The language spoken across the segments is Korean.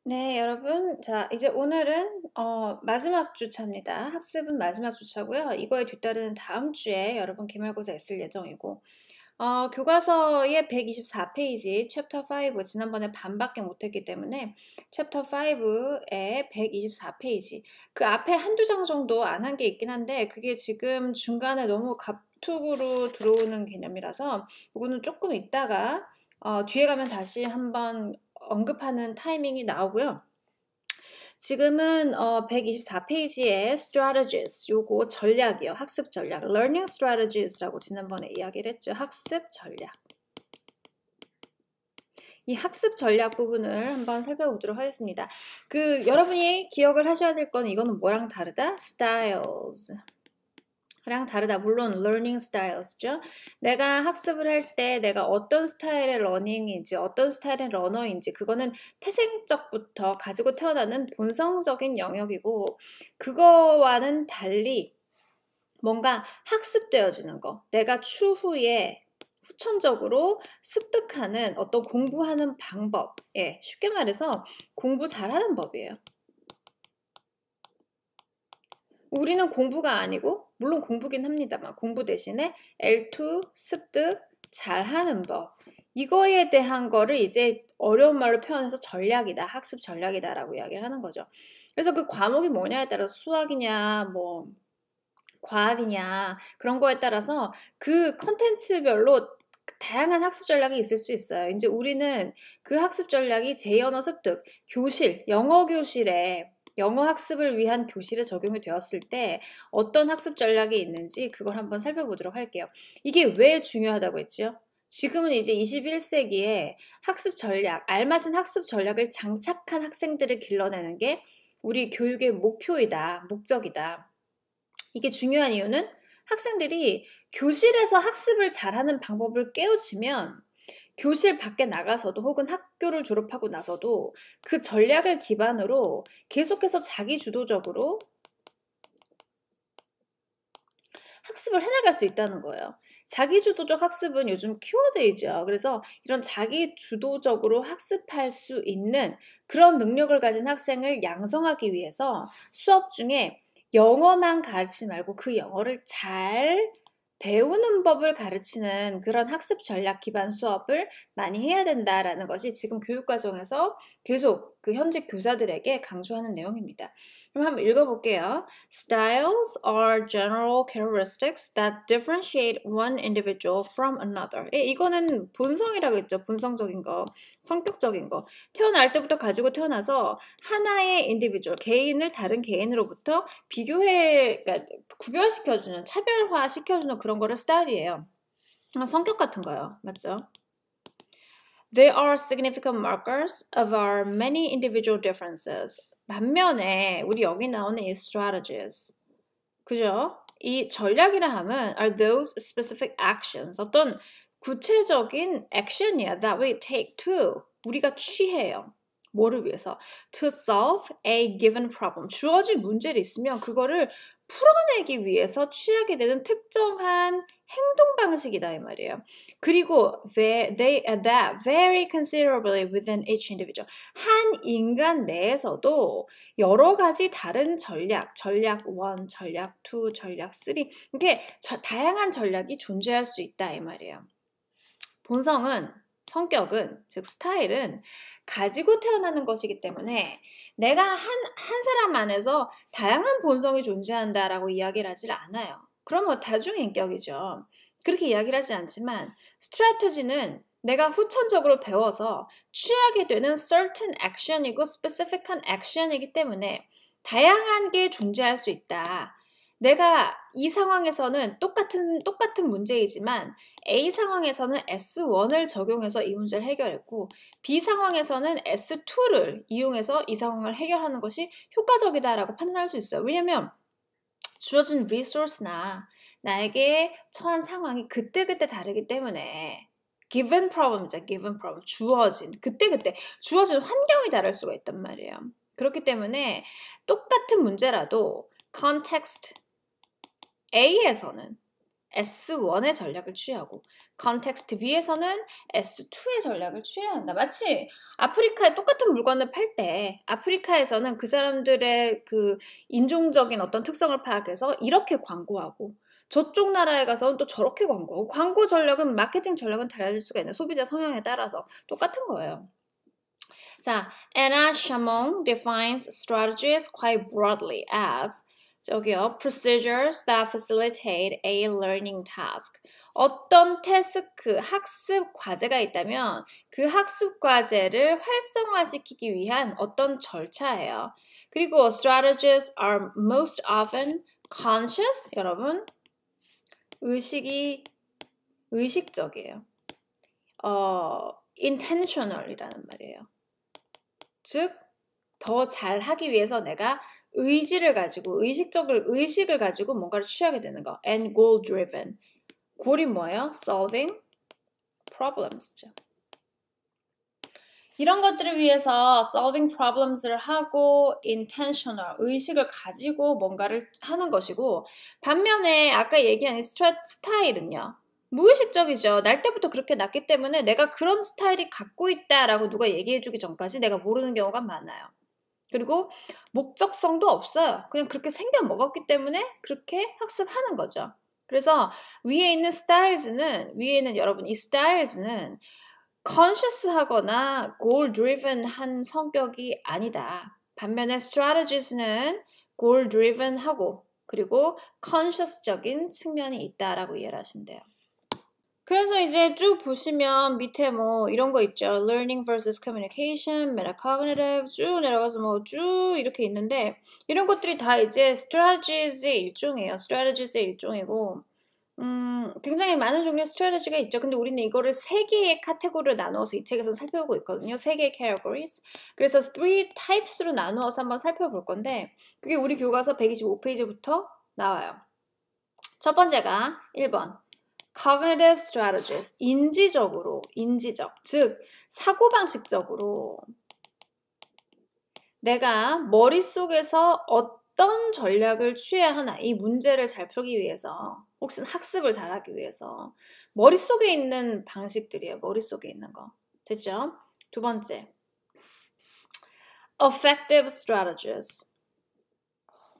네, 여러분. 자, 이제 오늘은 마지막 주차입니다. 학습은 마지막 주차고요. 이거에 뒤따르는 다음 주에 여러분 기말고사 있을 예정이고, 교과서의 124페이지, 챕터 5, 지난번에 반밖에 못했기 때문에 챕터 5의 124페이지, 그 앞에 한두 장 정도 안 한 게 있긴 한데, 그게 지금 중간에 너무 갑툭으로 들어오는 개념이라서, 이거는 조금 있다가, 뒤에 가면 다시 한번 언급하는 타이밍이 나오고요. 지금은 124페이지에 strategies, 요거 전략이요. 학습 전략. learning strategies라고 지난번에 이야기를 했죠. 학습 전략. 이 학습 전략 부분을 한번 살펴보도록 하겠습니다. 여러분이 기억을 하셔야 될 건 이거는 뭐랑 다르다? styles. 랑 다르다. 물론 learning styles죠. 내가 학습을 할 때 내가 어떤 스타일의 러닝인지 어떤 스타일의 러너인지 그거는 태생적부터 가지고 태어나는 본성적인 영역이고 그거와는 달리 뭔가 학습되어지는 거. 내가 추후에 후천적으로 습득하는 어떤 공부하는 방법. 예, 쉽게 말해서 공부 잘하는 법이에요. 우리는 공부가 아니고 물론 공부긴 합니다만 공부 대신에 L2 습득 잘하는 법 이거에 대한 거를 이제 어려운 말로 표현해서 전략이다 학습 전략이다라고 이야기를 하는 거죠. 그래서 그 과목이 뭐냐에 따라서 수학이냐 뭐 과학이냐 그런 거에 따라서 그 컨텐츠별로 다양한 학습 전략이 있을 수 있어요. 이제 우리는 그 학습 전략이 제2언어 습득, 교실, 영어 교실에 영어 학습을 위한 교실에 적용이 되었을 때 어떤 학습 전략이 있는지 그걸 한번 살펴보도록 할게요. 이게 왜 중요하다고 했죠? 지금은 이제 21세기에 학습 전략, 알맞은 학습 전략을 장착한 학생들을 길러내는 게 우리 교육의 목표이다, 목적이다. 이게 중요한 이유는 학생들이 교실에서 학습을 잘하는 방법을 깨우치면 교실 밖에 나가서도 혹은 학교를 졸업하고 나서도 그 전략을 기반으로 계속해서 자기 주도적으로 학습을 해나갈 수 있다는 거예요. 자기주도적 학습은 요즘 키워드이죠. 그래서 이런 자기주도적으로 학습할 수 있는 그런 능력을 가진 학생을 양성하기 위해서 수업 중에 영어만 가르치지 말고 그 영어를 잘 배우는 법을 가르치는 그런 학습 전략 기반 수업을 많이 해야 된다라는 것이 지금 교육과정에서 계속 그 현직 교사들에게 강조하는 내용입니다. 그럼 한번 읽어볼게요. Styles are general characteristics that differentiate one individual from another. 이거는 본성이라고 했죠. 본성적인 거, 성격적인 거. 태어날 때부터 가지고 태어나서 하나의 individual, 개인을 다른 개인으로부터 그러니까 구별시켜주는, 차별화시켜주는 그런 거를 스타일이에요. 성격 같은 거요. 맞죠? They are significant markers of our many individual differences. 반면에 우리 여기 나오는 이 strategies, 그죠? 이 전략이라 하면 are those specific actions, 어떤 구체적인 액션이야 that we take to, 우리가 취해요. 뭐를 위해서? To solve a given problem. 주어진 문제를 있으면 그거를 풀어내기 위해서 취하게 되는 특정한 행동 방식이다 이 말이에요. 그리고 they adapt very considerably within each individual. 한 인간 내에서도 여러 가지 다른 전략 1, 전략 2, 전략 3 이렇게 다양한 전략이 존재할 수 있다 이 말이에요. 본성은 성격은 즉 스타일은 가지고 태어나는 것이기 때문에 내가 한 사람 안에서 다양한 본성이 존재한다라고 이야기를 하질 않아요. 그러면 다중인격이죠. 그렇게 이야기를 하지 않지만 스트래티지는 내가 후천적으로 배워서 취하게 되는 certain action이고 specific한 action이기 때문에 다양한 게 존재할 수 있다. 내가 이 상황에서는 똑같은 문제이지만 A 상황에서는 S1을 적용해서 이 문제를 해결했고 B 상황에서는 S2를 이용해서 이 상황을 해결하는 것이 효과적이다라고 판단할 수 있어요. 왜냐면 주어진 리소스나 나에게 처한 상황이 그때그때 다르기 때문에 given problem이죠. given problem. 그때그때 주어진 환경이 다를 수가 있단 말이에요. 그렇기 때문에 똑같은 문제라도 context A에서는 S1의 전략을 취하고 컨텍스트 B에서는 S2의 전략을 취해야 한다. 마치 아프리카에 똑같은 물건을 팔 때 아프리카에서는 그 사람들의 그 인종적인 어떤 특성을 파악해서 이렇게 광고하고 저쪽 나라에 가서는 또 저렇게 광고하고 광고 전략은 마케팅 전략은 달라질 수가 있는 소비자 성향에 따라서 똑같은 거예요. 자, Anna Chamon defines strategies quite broadly as 저기요, procedures that facilitate a learning task. 어떤 태스크, 학습 과제가 있다면 그 학습 과제를 활성화시키기 위한 어떤 절차예요. 그리고 strategies are most often conscious, 여러분. 의식적이에요. intentional이라는 말이에요. 즉, 더 잘하기 위해서 내가 의식을 가지고 뭔가를 취하게 되는 거. And goal driven. goal이 뭐예요? solving problems죠. 이런 것들을 위해서 solving problems를 하고 intentional, 의식을 가지고 뭔가를 하는 것이고 반면에 아까 얘기한 스타일은요. 무의식적이죠. 날 때부터 그렇게 났기 때문에 내가 그런 스타일이 갖고 있다라고 누가 얘기해주기 전까지 내가 모르는 경우가 많아요. 그리고 목적성도 없어요. 그냥 그렇게 생겨 먹었기 때문에 그렇게 학습하는 거죠. 그래서 위에 있는 여러분 이 styles는 conscious하거나 goal driven 한 성격이 아니다. 반면에 strategies는 goal driven 하고 그리고 conscious적인 측면이 있다라고 이해를 하시면 돼요. 그래서 이제 쭉 보시면 밑에 뭐 이런 거 있죠. learning versus communication, metacognitive 쭉 내려가서 뭐 쭉 이렇게 있는데 이런 것들이 다 이제 strategies의 일종이에요. strategies의 일종이고 굉장히 많은 종류의 스트래티지가 있죠. 근데 우리는 이거를 3개의 카테고리로 나누어서 이 책에서 살펴보고 있거든요. 3개의 categories. 그래서 3 types로 나누어서 한번 살펴볼 건데 그게 우리 교과서 125페이지부터 나와요. 첫 번째가 1번. cognitive strategies. 인지적. 즉, 사고방식적으로 내가 머릿속에서 어떤 전략을 취해야 하나, 이 문제를 잘 풀기 위해서, 혹은 학습을 잘하기 위해서 머릿속에 있는 방식들이에요. 머릿속에 있는 거. 됐죠? 두 번째, affective strategies.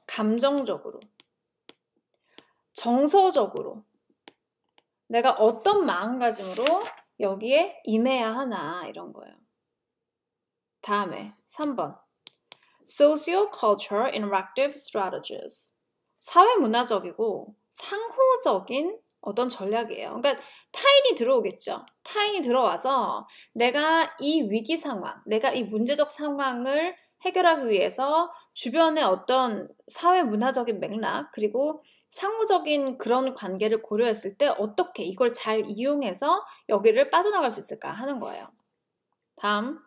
감정적으로, 정서적으로 내가 어떤 마음가짐으로 여기에 임해야 하나 이런 거예요. 다음에 3번 Socio-cultural interactive strategies. 사회문화적이고 상호적인 어떤 전략이에요. 그러니까 타인이 들어오겠죠. 타인이 들어와서 내가 이 위기 상황, 내가 이 문제적 상황을 해결하기 위해서 주변의 어떤 사회문화적인 맥락 그리고 상호적인 그런 관계를 고려했을 때 어떻게 이걸 잘 이용해서 여기를 빠져나갈 수 있을까 하는 거예요. 다음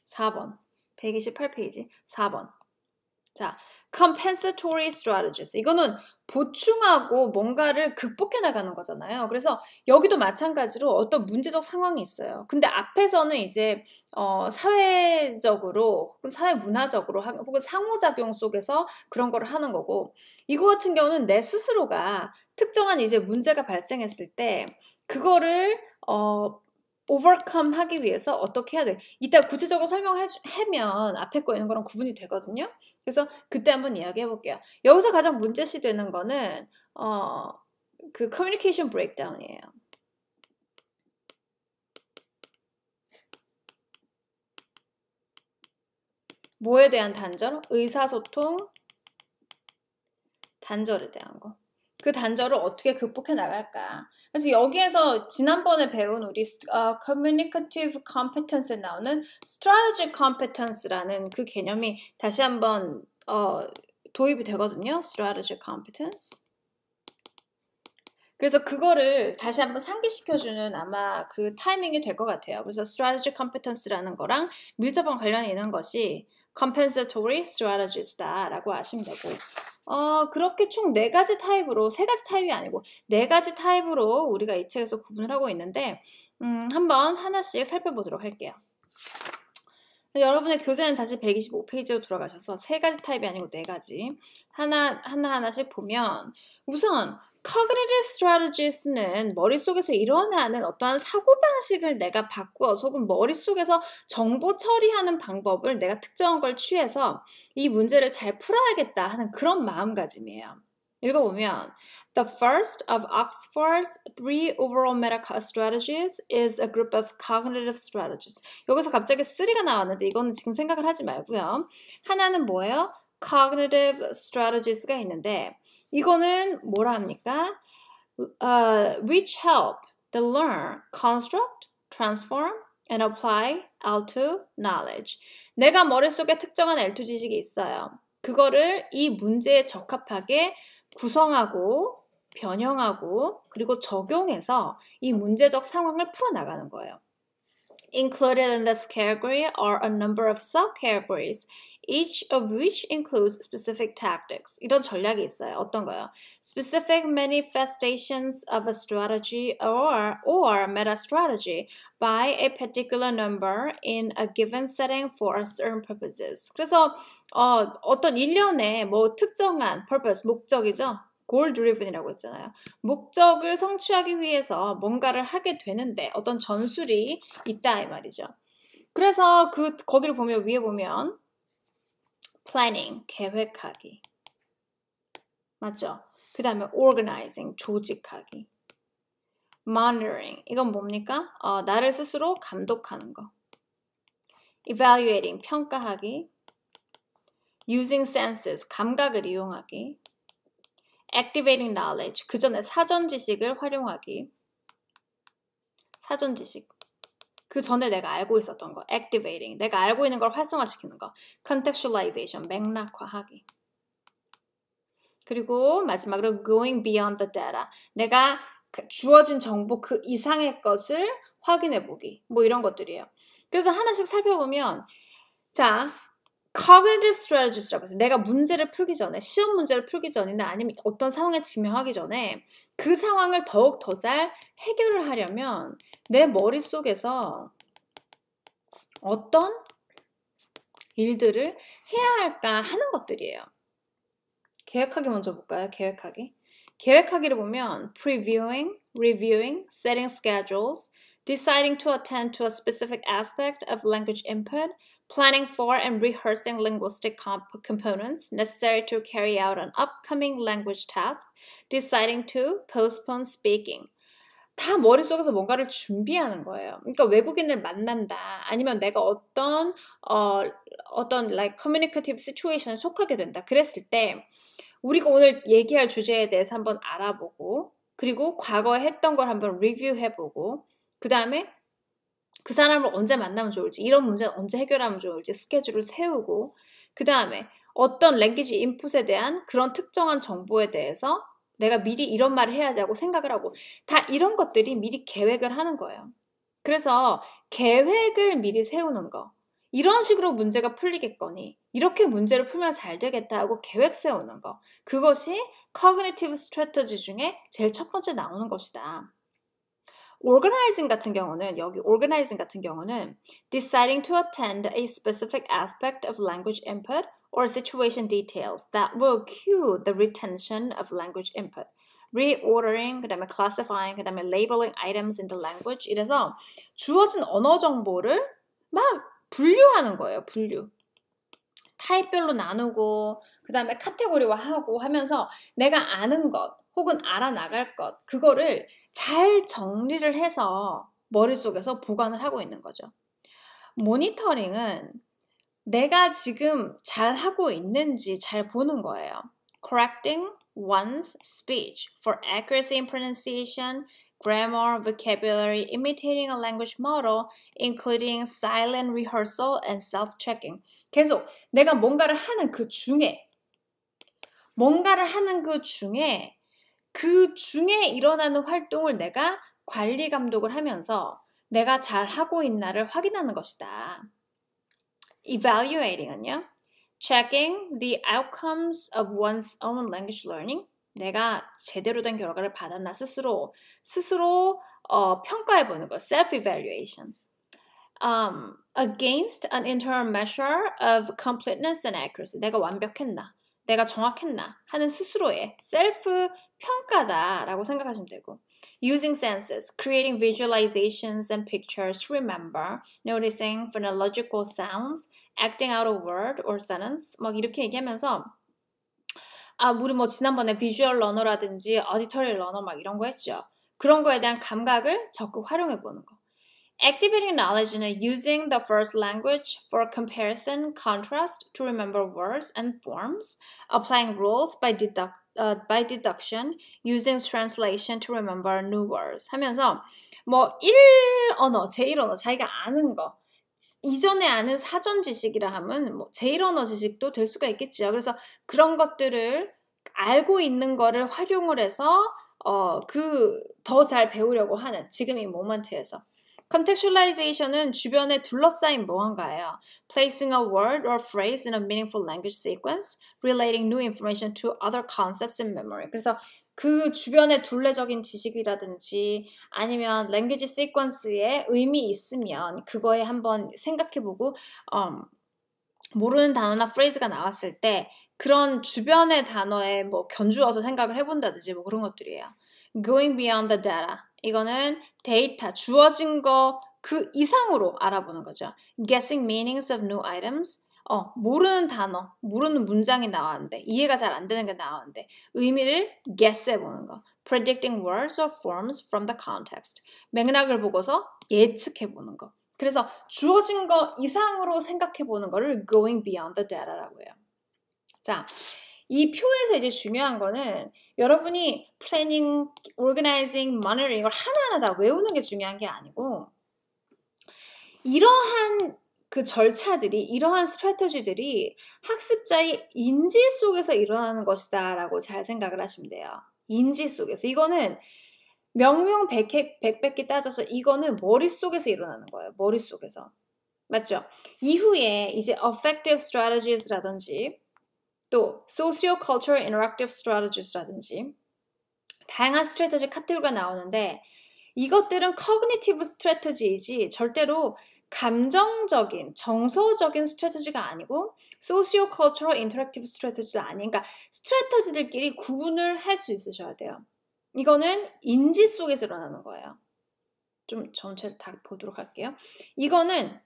4번 128페이지 4번 자, compensatory strategies. 이거는 보충하고 뭔가를 극복해 나가는 거잖아요. 그래서 여기도 마찬가지로 어떤 문제적 상황이 있어요. 근데 앞에서는 이제 사회적으로 혹은 사회문화적으로 혹은 상호작용 속에서 그런 거를 하는 거고 이거 같은 경우는 내 스스로가 특정한 이제 문제가 발생했을 때 그거를 overcome 하기 위해서 어떻게 해야 돼? 이따 구체적으로 설명하면 앞에 거 있는 거랑 구분이 되거든요. 그래서 그때 한번 이야기해 볼게요. 여기서 가장 문제시 되는 거는 그 communication breakdown이에요. 뭐에 대한 단절? 의사소통 단절에 대한 거. 그 단절을 어떻게 극복해 나갈까? 그래서 여기에서 지난번에 배운 우리 communicative competence에 나오는 strategic competence라는 그 개념이 다시 한번 도입이 되거든요. strategic competence. 그래서 그거를 다시 한번 상기시켜주는 아마 그 타이밍이 될 것 같아요. 그래서 strategic competence라는 거랑 밀접한 관련이 있는 것이 compensatory strategies다라고 아시면 되고 그렇게 총 4가지 타입으로 3가지 타입이 아니고 4가지 타입으로 우리가 이 책에서 구분을 하고 있는데 한번 하나씩 살펴보도록 할게요. 여러분의 교재는 다시 125페이지로 돌아가셔서 세 가지 타입이 아니고 네 가지 하나씩 보면 우선 cognitive strategies는 머릿속에서 일어나는 어떠한 사고방식을 내가 바꾸어서 혹은 머릿속에서 정보 처리하는 방법을 내가 특정한 걸 취해서 이 문제를 잘 풀어야겠다 하는 그런 마음가짐이에요. 읽어보면 The first of Oxford's three overall meta strategies is a group of cognitive strategies. 여기서 갑자기 3가 나왔는데 이거는 지금 생각을 하지 말고요. 하나는 뭐예요? Cognitive strategies가 있는데 이거는 뭐라 합니까? Which help the learner construct, transform, and apply L2 knowledge. 내가 머릿속에 특정한 L2 지식이 있어요. 그거를 이 문제에 적합하게 구성하고 변형하고 그리고 적용해서 이 문제적 상황을 풀어나가는 거예요. Included in this category are a number of sub-categories, each of which includes specific tactics. 이런 전략이 있어요. 어떤 거요? Specific manifestations of a strategy or meta strategy by a particular number in a given setting for certain purposes. 그래서 어떤 일련의 뭐 특정한 purpose, 목적이죠. goal driven이라고 했잖아요. 목적을 성취하기 위해서 뭔가를 하게 되는데 어떤 전술이 있다 이 말이죠. 그래서 거기를 보면 위에 보면 planning, 계획하기. 맞죠? 그 다음에 organizing, 조직하기. monitoring, 이건 뭡니까? 나를 스스로 감독하는 거. evaluating, 평가하기. using senses, 감각을 이용하기. activating knowledge, 그 전에 사전 지식을 활용하기. 사전 지식. 그 전에 내가 알고 있었던 거. activating, 내가 알고 있는 걸 활성화시키는 거. contextualization, 맥락화하기. 그리고 마지막으로 going beyond the data, 내가 주어진 정보 그 이상의 것을 확인해 보기. 뭐 이런 것들이에요. 그래서 하나씩 살펴보면 자, cognitive strategies라고 해서 내가 문제를 풀기 전에, 시험 문제를 풀기 전이나 아니면 어떤 상황에 직면하기 전에 그 상황을 더욱 더 잘 해결을 하려면 내 머릿속에서 어떤 일들을 해야 할까 하는 것들이에요. 계획하기 먼저 볼까요? 계획하기를 보면 previewing, reviewing, setting schedules, deciding to attend to a specific aspect of language input, planning for and rehearsing linguistic components necessary to carry out an upcoming language task, deciding to postpone speaking. 다 머릿속에서 뭔가를 준비하는 거예요. 그러니까 외국인을 만난다. 아니면 내가 어떤 like communicative situation에 속하게 된다. 그랬을 때 우리가 오늘 얘기할 주제에 대해서 한번 알아보고 그리고 과거에 했던 걸 한번 리뷰해보고 그 다음에 그 사람을 언제 만나면 좋을지, 이런 문제는 언제 해결하면 좋을지 스케줄을 세우고 그 다음에 어떤 랭귀지 인풋에 대한 그런 특정한 정보에 대해서 내가 미리 이런 말을 해야지 하고 생각을 하고 다 이런 것들이 미리 계획을 하는 거예요. 그래서 계획을 미리 세우는 거. 이런 식으로 문제가 풀리겠거니 이렇게 문제를 풀면 잘 되겠다 하고 계획 세우는 거. 그것이 cognitive strategy 중에 제일 첫 번째 나오는 것이다. organizing 같은 경우는 여기 organizing 같은 경우는 deciding to attend a specific aspect of language input or situation details that will cue the retention of language input. reordering, 그 다음에 classifying, 그 다음에 labeling items in the language. 이래서 주어진 언어 정보를 막 분류하는 거예요. 분류. 타입별로 나누고 그 다음에 카테고리화하고 하면서 내가 아는 것 혹은 알아나갈 것 그거를 잘 정리를 해서 머릿속에서 보관을 하고 있는 거죠. 모니터링은 내가 지금 잘 하고 있는지 잘 보는 거예요. Correcting one's speech for accuracy in pronunciation, grammar, vocabulary, imitating a language model, including silent rehearsal and self-checking. 계속 내가 뭔가를 하는 그 중에 일어나는 활동을 내가 관리 감독을 하면서 내가 잘 하고 있나를 확인하는 것이다. Evaluating은요, checking the outcomes of one's own language learning. 내가 제대로 된 결과를 받았나 스스로 평가해 보는 거. Self-evaluation. against an internal measure of completeness and accuracy. 내가 완벽했나? 내가 정확했나? 하는 스스로의 셀프 평가다라고 생각하시면 되고. Using senses, creating visualizations and pictures to remember, noticing phonological sounds, acting out a word or sentence, 막 이렇게 얘기하면서 우리 뭐 지난번에 비주얼 러너라든지 어디터리 러너 막 이런 거 했죠. 그런 거에 대한 감각을 적극 활용해 보는 거. Activating knowledge는 using the first language for comparison, contrast to remember words and forms, applying rules by deduction, using translation to remember new words 하면서 뭐 1언어, 제1언어 자기가 아는 거 이전에 아는 사전 지식이라 하면 뭐 제1언어 지식도 될 수가 있겠지요. 그래서 그런 것들을 알고 있는 거를 활용을 해서 더 잘 배우려고 하는 지금 이 모먼트에서 contextualization은 주변에 둘러싸인 무언가예요. Placing a word or phrase in a meaningful language sequence, relating new information to other concepts in memory. 그래서 그 주변에 둘레적인 지식이라든지 아니면 language sequence에 의미 있으면 그거에 한번 생각해보고 모르는 단어나 phrase가 나왔을 때 그런 주변의 단어에 뭐 견주어서 생각을 해본다든지 뭐 그런 것들이에요. Going beyond the data. 이거는 데이터, 주어진 거 그 이상으로 알아보는 거죠. Guessing meanings of new items. 모르는 단어, 모르는 문장이 나왔는데 이해가 잘 안 되는 게 나왔는데 의미를 guess 해보는 거. Predicting words or forms from the context. 맥락을 보고서 예측해보는 거. 그래서 주어진 거 이상으로 생각해보는 거를 going beyond the data라고 해요. 자, 이 표에서 이제 중요한 거는 여러분이 planning, organizing, monitoring 이걸 하나하나 다 외우는 게 중요한 게 아니고 이러한 그 절차들이, 이러한 스트래터지들이 학습자의 인지 속에서 일어나는 것이다 라고 잘 생각을 하시면 돼요. 인지 속에서. 이거는 명명백백히 따져서 이거는 머릿속에서 일어나는 거예요. 머릿속에서. 맞죠? 이후에 이제 effective strategies라든지 또 socio-cultural interactive strategies라든지 다양한 스트래터지 카테고리가 나오는데 이것들은 cognitive strategy이지 절대로 감정적인, 정서적인 스트래터지가 아니고 socio-cultural interactive strategy도 아닌 그러니까 스트래터지들끼리 구분을 할 수 있으셔야 돼요. 이거는 인지 속에서 일어나는 거예요. 좀 전체 다 보도록 할게요. 이거는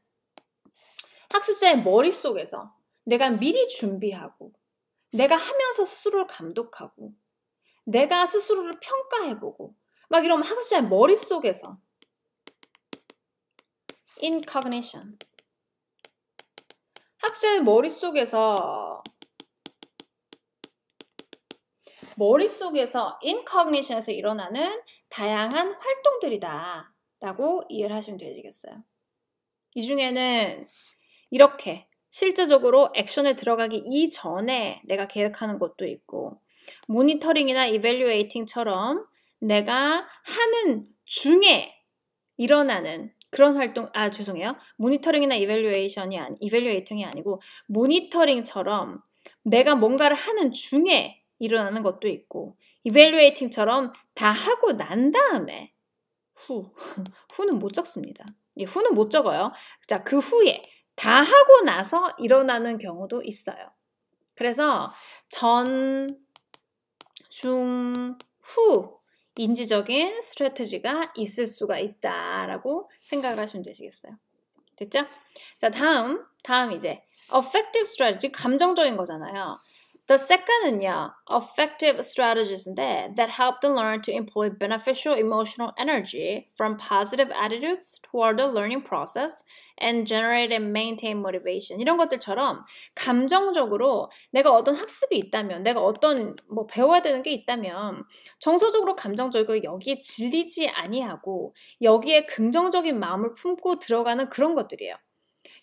학습자의 머릿속에서 내가 미리 준비하고 내가 하면서 스스로를 감독하고 내가 스스로를 평가해보고 막 이러면 학습자의 머릿속에서 in cognition 학습자의 머릿속에서 in cognition에서 일어나는 다양한 활동들이다 라고 이해를 하시면 되겠어요. 이 중에는 이렇게 실제적으로 액션에 들어가기 이전에 내가 계획하는 것도 있고 모니터링이나 이밸류에이팅처럼 내가 하는 중에 일어나는 그런 활동, 죄송해요. 모니터링이나 이밸류에이팅이 아니고 모니터링처럼 내가 뭔가를 하는 중에 일어나는 것도 있고 이밸류에이팅처럼 다 하고 난 다음에 후는 못 적습니다. 후는 못 적어요. 자, 그 후에 다 하고 나서 일어나는 경우도 있어요. 그래서 전, 중, 후 인지적인 스트래티지가 있을 수가 있다라고 생각을 하시면 되시겠어요. 됐죠? 자, 다음 이제 effective strategy, 감정적인 거잖아요. The second은요, effective strategies인데 that help them learn to employ beneficial emotional energy from positive attitudes toward the learning process and generate and maintain motivation. 이런 것들처럼 감정적으로 내가 어떤 학습이 있다면, 내가 어떤 뭐 배워야 되는 게 있다면 정서적으로 감정적이고 여기에 질리지 아니하고 여기에 긍정적인 마음을 품고 들어가는 그런 것들이에요.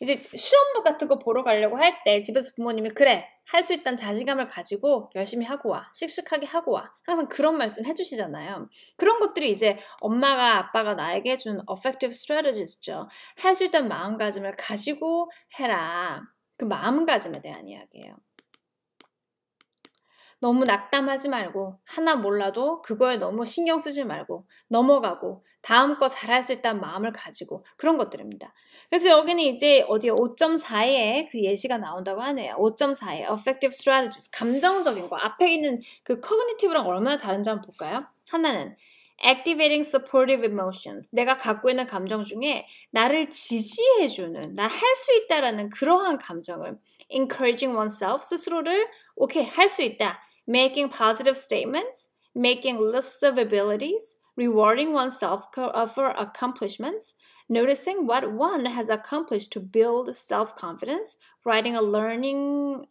이제 시험부 같은 거 보러 가려고 할 때 집에서 부모님이 그래 할 수 있다는 자신감을 가지고 열심히 하고 와 씩씩하게 하고 와 항상 그런 말씀 해주시잖아요. 그런 것들이 이제 엄마가 아빠가 나에게 준 effective strategies죠. 할 수 있다는 마음가짐을 가지고 해라. 그 마음가짐에 대한 이야기예요. 너무 낙담하지 말고 하나 몰라도 그거에 너무 신경 쓰지 말고 넘어가고 다음 거 잘할 수 있다는 마음을 가지고 그런 것들입니다. 그래서 여기는 이제 어디에 5.4에 그 예시가 나온다고 하네요. 5.4에 affective strategies 감정적인 거 앞에 있는 그 cognitive랑 얼마나 다른지 한번 볼까요? 하나는 activating supportive emotions 내가 갖고 있는 감정 중에 나를 지지해주는 나 할 수 있다라는 그러한 감정을 encouraging oneself 스스로를 오케이 할 수 있다 making positive statements making lists of abilities rewarding oneself for accomplishments noticing what one has accomplished to build self-confidence writing a language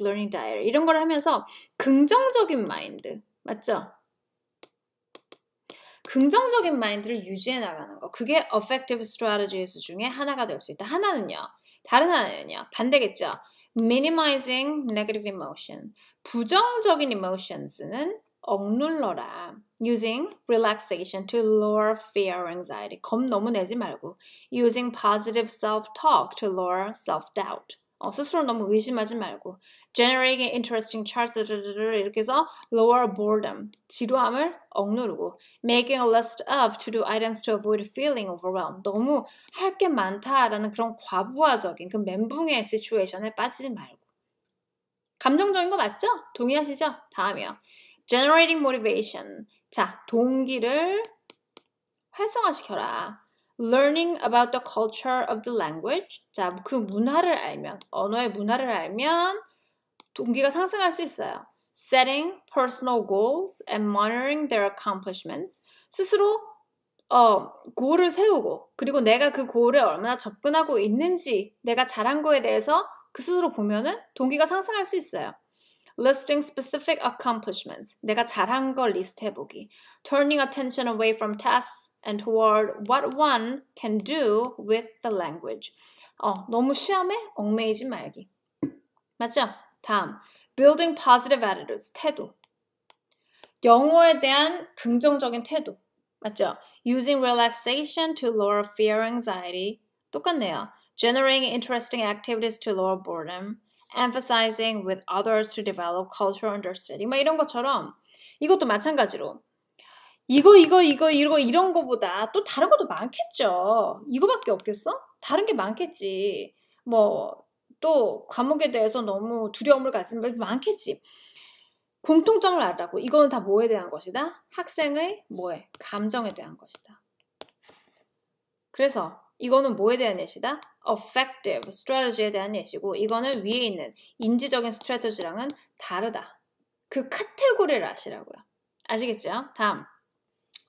learning diary 이런 걸 하면서 긍정적인 마인드 맞죠? 긍정적인 마인드를 유지해 나가는 거. 그게 effective strategies 중에 하나가 될 수 있다. 하나는요. 다른 하나는요. 반대겠죠. minimizing negative emotion. 부정적인 emotions는 억눌러라. using relaxation to lower fear or anxiety. 겁 너무 내지 말고. using positive self-talk to lower self-doubt. 스스로 너무 의심하지 말고 generating interesting charts 이렇게 해서 lower boredom, 지루함을 억누르고 making a list of to-do items to avoid feeling overwhelmed 너무 할 게 많다라는 그런 과부하적인 그 멘붕의 시츄에이션에 빠지지 말고 감정적인 거 맞죠? 동의하시죠? 다음이요. generating motivation 자, 동기를 활성화시켜라. Learning about the culture of the language. 자, 그 문화를 알면, 언어의 문화를 알면 동기가 상승할 수 있어요. Setting personal goals and monitoring their accomplishments. 스스로 goal을 세우고 그리고 내가 그 goal에 얼마나 접근하고 있는지 내가 잘한 거에 대해서 그 스스로 보면은 동기가 상승할 수 있어요. Listing specific accomplishments. 내가 잘한 걸 리스트해보기. Turning attention away from tasks and toward what one can do with the language. 너무 시험에 얽매이지 말기. 맞죠? 다음. Building positive attitudes. 태도. 영어에 대한 긍정적인 태도. 맞죠? Using relaxation to lower fear and anxiety. 똑같네요. Generating interesting activities to lower boredom. Emphasizing with others to develop cultural understanding. 막 이런 것처럼 이것도 마찬가지로 이런 거보다 또 다른 것도 많겠죠. 이거밖에 없겠어? 다른 게 많겠지. 또 과목에 대해서 너무 두려움을 가진 말 많겠지. 공통점을 알라고. 이거는 다 뭐에 대한 것이다? 학생의 감정에 대한 것이다. 그래서 이거는 뭐에 대한 예시다? effective strategy에 대한 예시고 이거는 위에 있는 인지적인 strategy랑은 다르다. 그 카테고리를 아시라고요. 아시겠죠? 다음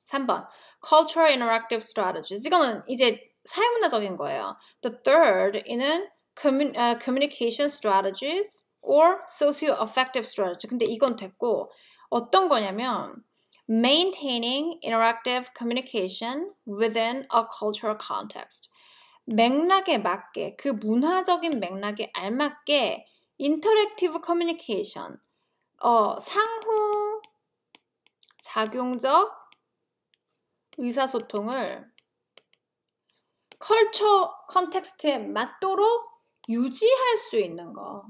3번 cultural interactive strategies 이거는 이제 사회문화적인 거예요. The third 이는 communication strategies or socio-affective strategy 근데 이건 됐고 어떤 거냐면 maintaining interactive communication within a cultural context. 맥락에 맞게, 그 문화적인 맥락에 알맞게 interactive communication, 상호 작용적 의사소통을 컬처 컨텍스트에 맞도록 유지할 수 있는 거.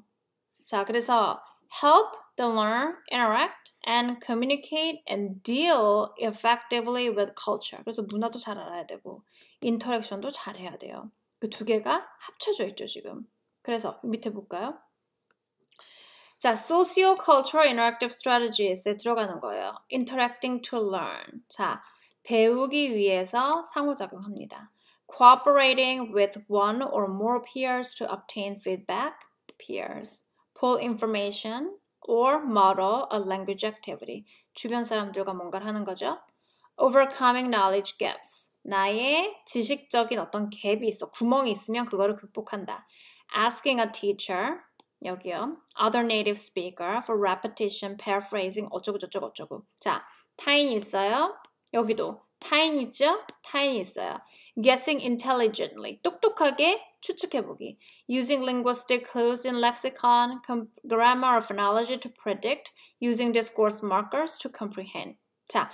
자, 그래서 help the learner interact and communicate and deal effectively with culture. 그래서 문화도 잘 알아야 되고 인터랙션도 잘 해야 돼요. 그 두 개가 합쳐져 있죠, 지금. 그래서 밑에 볼까요? 자, socio-cultural interactive strategies에 들어가는 거예요. interacting to learn. 자, 배우기 위해서 상호작용합니다. cooperating with one or more peers to obtain feedback, peers. pull information or model a language activity. 주변 사람들과 뭔가를 하는 거죠. overcoming knowledge gaps. 나의 지식적인 어떤 갭이 있어. 구멍이 있으면 그거를 극복한다. asking a teacher. 여기요. other native speaker for repetition, paraphrasing 어쩌고. 자, 타인이 있어요. 여기도 타인 있죠? 타인이 있어요. guessing intelligently. 똑똑하게 추측해보기. using linguistic clues in lexicon, grammar or phonology to predict, using discourse markers to comprehend. 자,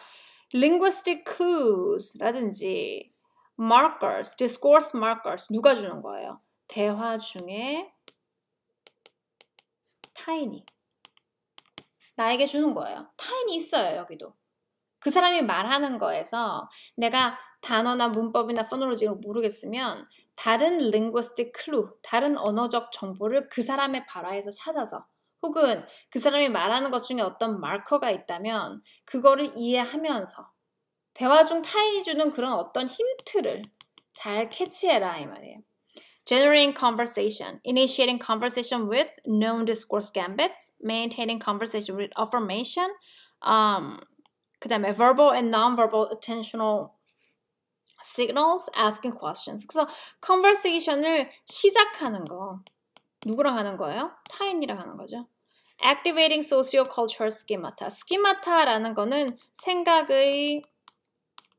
linguistic clues라든지 markers, discourse markers 누가 주는 거예요? 대화 중에 타인이 나에게 주는 거예요. 타인이 있어요, 여기도. 그 사람이 말하는 거에서 내가 단어나 문법이나 포놀로지가 모르겠으면 다른 linguistic clue, 다른 언어적 정보를 그 사람의 발화에서 찾아서 혹은 그 사람이 말하는 것 중에 어떤 마커가 있다면 그거를 이해하면서 대화 중 타인이 주는 그런 어떤 힌트를 잘 캐치해라 이 말이에요. Generating conversation, initiating conversation with known discourse gambits, maintaining conversation with affirmation, 그 다음에 verbal and non-verbal attentional signals, asking questions. 그래서 conversation을 시작하는 거 누구랑 하는 거예요? 타인이랑 하는 거죠. Activating socio-cultural schemata. schemata라는 거는 생각의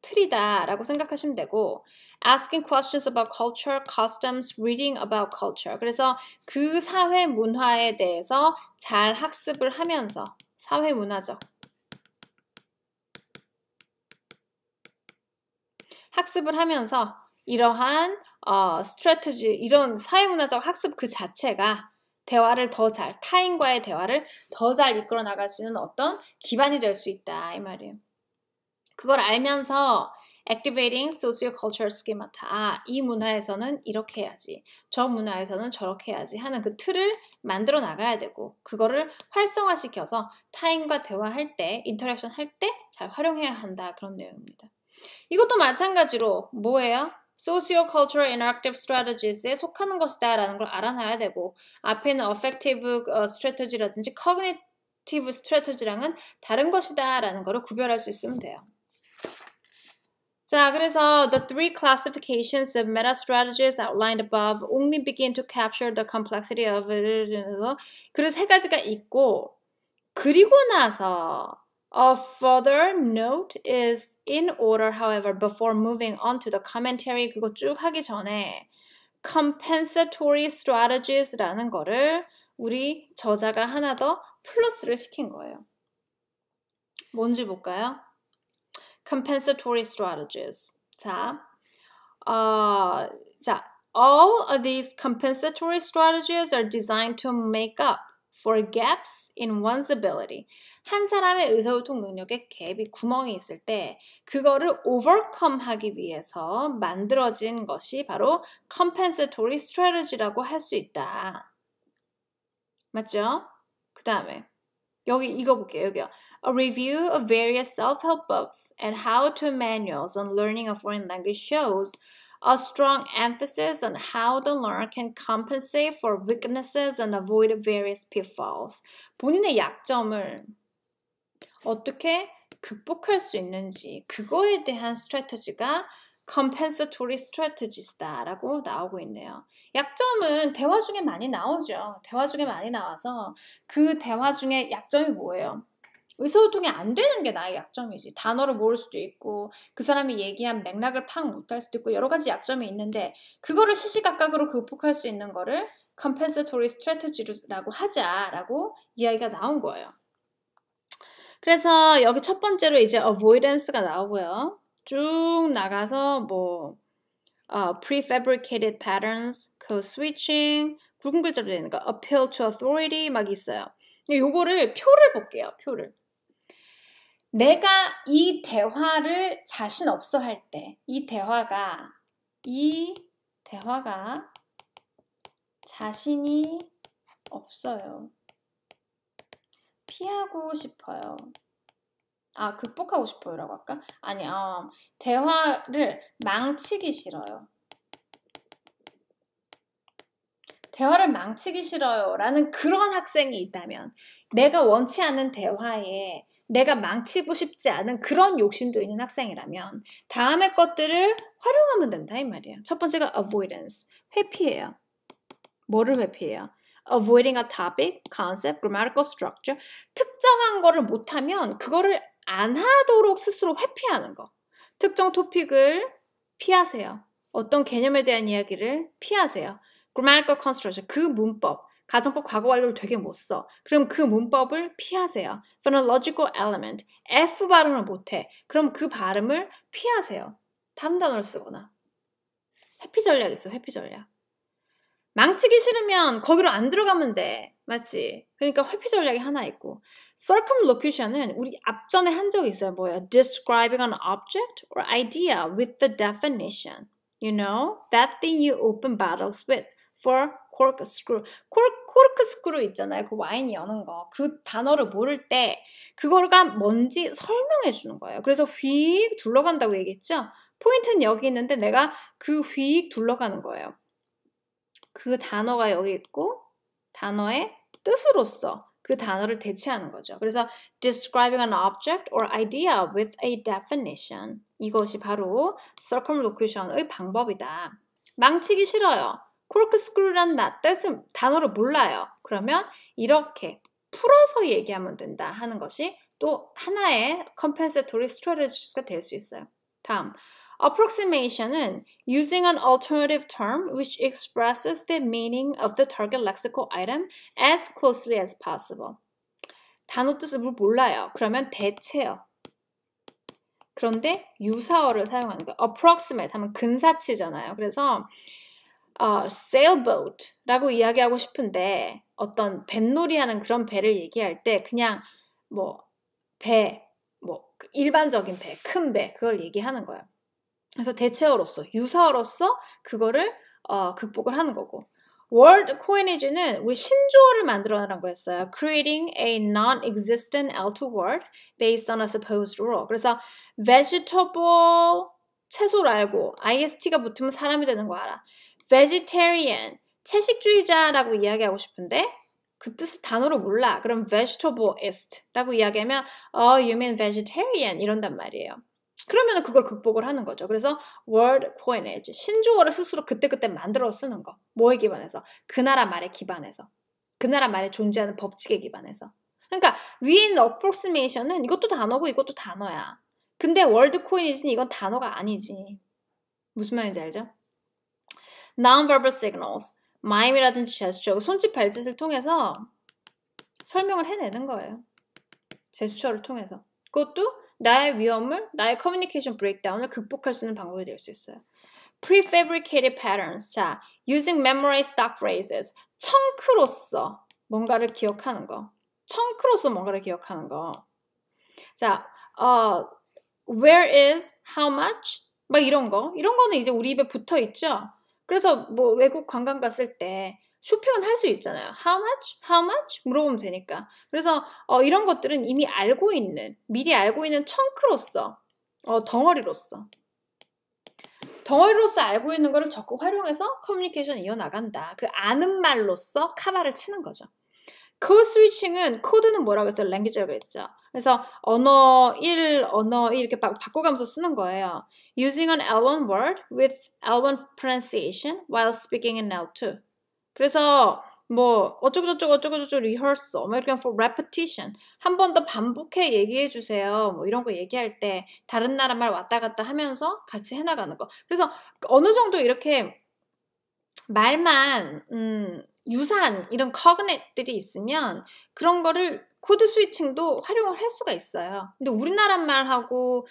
틀이다라고 생각하시면 되고 asking questions about culture, customs, reading about culture. 그래서 그 사회 문화에 대해서 잘 학습을 하면서 사회 문화적 학습을 하면서 이러한 스트래티지, 이런 사회문화적 학습 그 자체가 대화를 더 잘, 타인과의 대화를 더 잘 이끌어 나갈 수 있는 어떤 기반이 될 수 있다 이 말이에요. 그걸 알면서 activating socio-cultural schemata. 아, 이 문화에서는 이렇게 해야지. 저 문화에서는 저렇게 해야지 하는 그 틀을 만들어 나가야 되고 그거를 활성화시켜서 타인과 대화할 때, 인터랙션 할 때 잘 활용해야 한다. 그런 내용입니다. 이것도 마찬가지로 뭐예요? Socio-cultural interactive strategies에 속하는 것이다 라는 걸 알아놔야 되고 앞에는 affective strategy라든지 cognitive strategy랑은 다른 것이다 라는 거를 구별할 수 있으면 돼요. 자, 그래서 the three classifications of meta strategies outlined above only begin to capture the complexity of it. 그 세 가지가 있고 그리고 나서 a further note is in order, however, before moving on to the commentary 그거 쭉 하기 전에 compensatory strategies라는 거를 우리 저자가 하나 더 플러스를 시킨 거예요. 뭔지 볼까요? compensatory strategies. 자, all of these compensatory strategies are designed to make up for gaps in one's ability. 한 사람의 의사소통 능력에 갭이 구멍이 있을 때 그거를 overcome 하기 위해서 만들어진 것이 바로 compensatory strategy라고 할 수 있다. 맞죠? 그 다음에 여기 이거 볼게요. 여기요. A review of various self-help books and how-to manuals on learning a foreign language shows a strong emphasis on how the learner can compensate for weaknesses and avoid various pitfalls. 본인의 약점을 어떻게 극복할 수 있는지 그거에 대한 스트래티지가 compensatory strategies다라고 나오고 있네요. 약점은 대화 중에 많이 나오죠. 대화 중에 많이 나와서 그 대화 중에 약점이 뭐예요? 의사소통이 안 되는 게 나의 약점이지. 단어를 모를 수도 있고 그 사람이 얘기한 맥락을 파악 못할 수도 있고 여러 가지 약점이 있는데 그거를 시시각각으로 극복할 수 있는 거를 compensatory strategy라고 하자라고 이야기가 나온 거예요. 그래서 여기 첫 번째로 이제 avoidance가 나오고요. 쭉 나가서 뭐 prefabricated patterns, code switching, 굵은 글자로 되는 거, appeal to authority 막 있어요. 요거를 표를 볼게요. 표를. 내가 이 대화를 자신 없어 할 때, 이 대화가 자신이 없어요. 피하고 싶어요. 극복하고 싶어요라고 할까? 아니, 대화를 망치기 싫어요. 대화를 망치기 싫어요 라는 그런 학생이 있다면 내가 원치 않는 대화에 내가 망치고 싶지 않은 그런 욕심도 있는 학생이라면 다음의 것들을 활용하면 된다 이 말이에요. 첫 번째가 avoidance, 회피해요. 뭐를 회피해요? Avoiding a topic, concept, grammatical structure. 특정한 거를 못하면 그거를 안 하도록 스스로 회피하는 거. 특정 토픽을 피하세요. 어떤 개념에 대한 이야기를 피하세요. grammatical construction, 그 문법, 가정법 과거 완료를 되게 못 써. 그럼 그 문법을 피하세요. phonological element, F 발음을 못해. 그럼 그 발음을 피하세요. 다른 단어를 쓰거나. 회피 전략이 있어요. 회피 전략. 망치기 싫으면 거기로 안 들어가면 돼. 맞지? 그러니까 회피 전략이 하나 있고 circumlocution은 우리 앞전에 한 적이 있어요. 뭐예요? Describing an object or idea with the definition. You know, that thing you open bottles with for corkscrew. corkscrew 있잖아요. 그 와인 여는 거. 그 단어를 모를 때 그거가 뭔지 설명해 주는 거예요. 그래서 휙 둘러간다고 얘기했죠? 포인트는 여기 있는데 내가 그 휙 둘러가는 거예요. 그 단어가 여기 있고 단어의 뜻으로서 그 단어를 대체하는 거죠. 그래서 describing an object or idea with a definition. 이것이 바로 circumlocution의 방법이다. 망치기 싫어요. corkscrew란 뜻은 단어를 몰라요. 그러면 이렇게 풀어서 얘기하면 된다 하는 것이 또 하나의 compensatory strategies가 될 수 있어요. 다음, approximation은 using an alternative term which expresses the meaning of the target lexical item as closely as possible. 단어 뜻을 몰라요. 그러면 대체어. 그런데 유사어를 사용하는 거예요. approximate 하면 근사치잖아요. 그래서 sailboat라고 이야기하고 싶은데 어떤 뱃놀이하는 그런 배를 얘기할 때 그냥 배, 일반적인 배, 큰 배 그걸 얘기하는 거예요. 그래서 대체어로서, 유사어로서 그거를 극복을 하는 거고. word coinage는 우리 신조어를 만들어내라고 했어요. creating a non-existent L2 word based on a supposed rule. 그래서 vegetable, 채소를 알고 ist가 붙으면 사람이 되는 거 알아. vegetarian, 채식주의자라고 이야기하고 싶은데 그 뜻 단어를 몰라. 그럼 vegetableist라고 이야기하면 you mean vegetarian 이런단 말이에요. 그러면 그걸 극복을 하는 거죠. 그래서 word coinage, 신조어를 스스로 그때그때 만들어 쓰는 거. 뭐에 기반해서? 그 나라 말에 기반해서. 그 나라 말에 존재하는 법칙에 기반해서. 그러니까 위에 있는 approximation은 이것도 단어고 이것도 단어야. 근데 word coinage는 이건 단어가 아니지. 무슨 말인지 알죠? non-verbal signals, 마임이라든지 제스처, 손짓 발짓을 통해서 설명을 해내는 거예요. 제스처를 통해서. 그것도 나의 위험을, 나의 커뮤니케이션 브레이크다운을 극복할 수 있는 방법이 될 수 있어요. prefabricated patterns. 자, using memorized stock phrases. 청크로서 뭔가를 기억하는 거. 청크로서 뭔가를 기억하는 거. 자, where is, how much? 막 이런 거. 이런 거는 이제 우리 입에 붙어 있죠. 그래서 외국 관광 갔을 때 쇼핑은 할 수 있잖아요. How much? How much? 물어보면 되니까. 그래서 이런 것들은 이미 알고 있는, 미리 알고 있는 청크로서, 덩어리로서 알고 있는 거를 적극 활용해서 커뮤니케이션 이어나간다. 그 아는 말로써 카바를 치는 거죠. 코드 스위칭은, 코드는 뭐라고 했어요? 랭귀지라고 했죠. 그래서 언어 1, 언어 2 이렇게 바꿔가면서 쓰는 거예요. Using an L1 word with L1 pronunciation while speaking in L2. 그래서 어쩌고저쩌고 rehearsal, American for repetition. 한 번 더 반복해 얘기해 주세요. 이런 거 얘기할 때 다른 나라 말 왔다 갔다 하면서 같이 해나가는 거. 그래서 어느 정도 이렇게 말만 유사한 이런 cognite들이 있으면 그런 거를 코드 스위칭도 활용을 할 수가 있어요. 근데 우리나라 말하고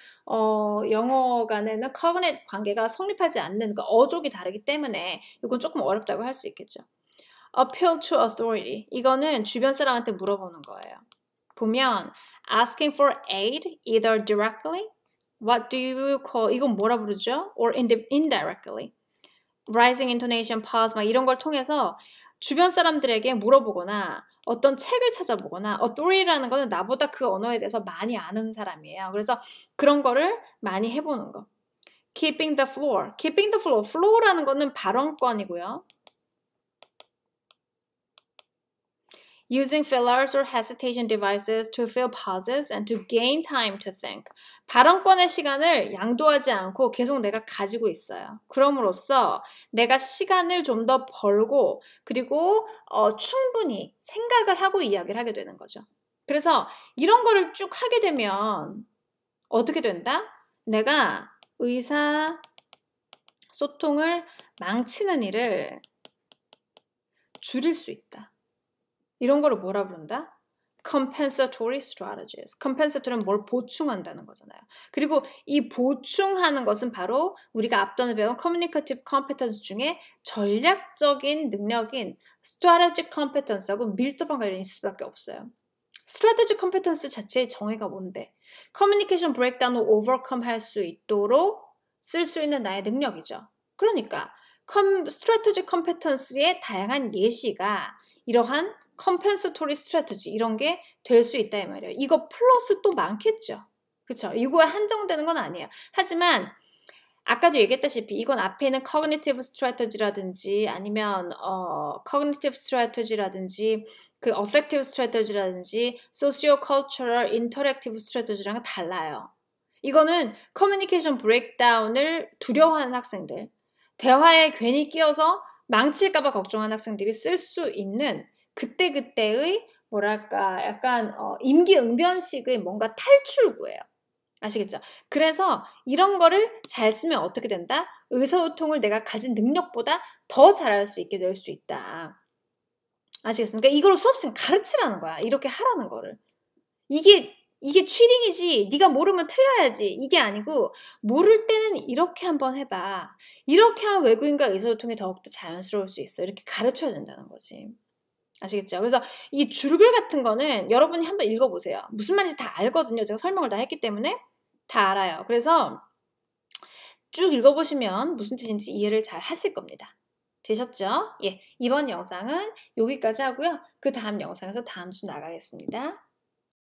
영어 간에는 cognite 관계가 성립하지 않는 그러니까 어족이 다르기 때문에 이건 조금 어렵다고 할 수 있겠죠. appeal to authority. 이거는 주변 사람한테 물어보는 거예요. 보면 asking for aid either directly, what do you call, 이건 뭐라 부르죠? or indirectly. rising intonation, pause 막 이런 걸 통해서 주변 사람들에게 물어보거나 어떤 책을 찾아보거나 authority라는 거는 나보다 그 언어에 대해서 많이 아는 사람이에요. 그래서 그런 거를 많이 해보는 거. keeping the floor. keeping the floor. flow라는 거는 발언권이고요. using fillers or hesitation devices to fill pauses and to gain time to think. 발언권의 시간을 양도하지 않고 계속 내가 가지고 있어요. 그럼으로써 내가 시간을 좀 더 벌고 그리고 충분히 생각을 하고 이야기를 하게 되는 거죠. 그래서 이런 거를 쭉 하게 되면 어떻게 된다? 내가 의사소통을 망치는 일을 줄일 수 있다. 이런 거를 뭐라 부른다? compensatory strategies. compensatory는 뭘 보충한다는 거잖아요. 그리고 이 보충하는 것은 바로 우리가 앞전에 배운 communicative competence 중에 전략적인 능력인 strategic competence하고 밀접한 관련이 있을 수밖에 없어요. strategic competence 자체의 정의가 뭔데? communication breakdown을 overcome 할 수 있도록 쓸 수 있는 나의 능력이죠. 그러니까 strategic competence의 다양한 예시가 이러한 compensatory strategy 이런 게 될 수 있다 이 말이에요. 이거 플러스 또 많겠죠. 그렇죠? 이거에 한정되는 건 아니에요. 하지만 아까도 얘기했다시피 이건 앞에 있는 cognitive strategy라든지 아니면 cognitive strategy라든지 그 affective strategy라든지 socio-cultural interactive strategy랑은 달라요. 이거는 communication breakdown을 두려워하는 학생들, 대화에 괜히 끼어서 망칠까봐 걱정하는 학생들이 쓸 수 있는 그때그때의 뭐랄까 약간 임기응변식의 뭔가 탈출구예요. 아시겠죠? 그래서 이런 거를 잘 쓰면 어떻게 된다? 의사소통을 내가 가진 능력보다 더 잘할 수 있게 될 수 있다. 아시겠습니까? 이걸 수업 시간 가르치라는 거야. 이렇게 하라는 거를. 이게 취링이지. 네가 모르면 틀려야지. 이게 아니고 모를 때는 이렇게 한번 해봐. 이렇게 하면 외국인과 의사소통이 더욱더 자연스러울 수 있어. 이렇게 가르쳐야 된다는 거지. 아시겠죠? 그래서 이 줄글 같은 거는 여러분이 한번 읽어보세요. 무슨 말인지 다 알거든요. 제가 설명을 다 했기 때문에 다 알아요. 그래서 쭉 읽어보시면 무슨 뜻인지 이해를 잘 하실 겁니다. 되셨죠? 예, 이번 영상은 여기까지 하고요. 그 다음 영상에서 다음 주 나가겠습니다.